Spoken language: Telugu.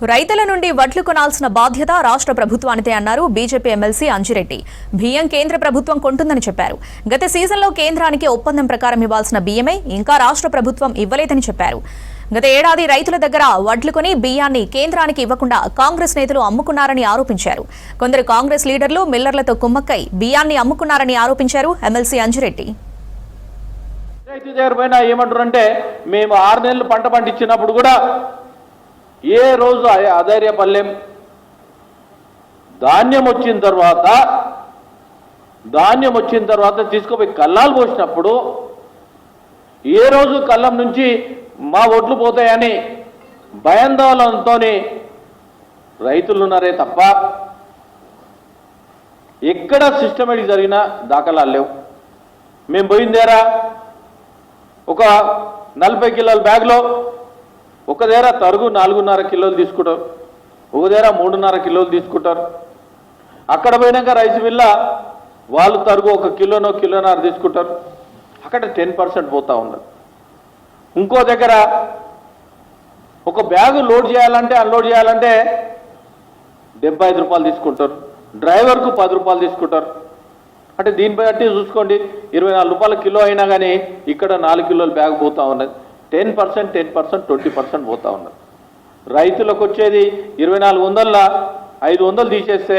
రైతుల నుండి వడ్లు కొనాల్సిన బాధ్యత రాష్ట్ర ప్రభుత్వానిదే అన్నారు బీజేపీ ఎమ్మెల్సీ అంజిరెడ్డి. బియ్యం కేంద్ర ప్రభుత్వం కొంటుందని చెప్పారు. గత సీజన్లో కేంద్రానికి ఒప్పందం ప్రకారం ఇవ్వాల్సిన బియ్యమే ఇంకా రాష్ట్ర ప్రభుత్వం ఇవ్వలేదని చెప్పారు. గత ఏడాది రైతుల దగ్గర వడ్లు కొని బియ్యాన్ని కేంద్రానికి ఇవ్వకుండా కాంగ్రెస్ నేతలు అమ్ముకున్నారని ఆరోపించారు. కొందరు కాంగ్రెస్ లీడర్లు మిల్లర్లతో కుమ్మక్కై బియ్యాన్ని అమ్ముకున్నారని ఆరోపించారు ఎమ్మెల్సీ అంజిరెడ్డి. రైతు దగ్గర పైన ఏమంటారంటే మేము 6 నెలలు పంట పండించినప్పుడు కూడా ఏ రోజు అధైర్యపల్లెం. ధాన్యం వచ్చిన తర్వాత తీసుకుపోయి కల్లాలు పోసినప్పుడు ఏ రోజు కల్లం నుంచి మా ఒడ్లు పోతాయని భయాందోళనతో రైతులు ఉన్నారే తప్ప ఎక్కడ సిస్టమేటిక్ జరిగిన దాఖలాలు లేవు. మేము పోయిందేరా ఒక 40 కిలోల బ్యాగ్లో ఒక దగ్గర తరుగు 4.5 కిలోలు తీసుకుంటారు, ఒక దగ్గర 3.5 కిలోలు తీసుకుంటారు. అక్కడ పోయినాక రైస్ మిల్ల వాళ్ళు తరుగు 1 కిలోనో కిలోన్నర తీసుకుంటారు. అక్కడ 10% పోతా ఉన్నది. ఇంకో దగ్గర ఒక బ్యాగు లోడ్ చేయాలంటే అన్లోడ్ చేయాలంటే 75 రూపాయలు తీసుకుంటారు, డ్రైవర్కు 10 రూపాయలు తీసుకుంటారు. అంటే దీన్ని బట్టి చూసుకోండి 24 రూపాయల కిలో అయినా కానీ ఇక్కడ 4 కిలోల బ్యాగ్ పోతా ఉన్నది. 10%, 20% పోతా ఉన్నది. రైతులకు వచ్చేది 2400 500 తీసేస్తే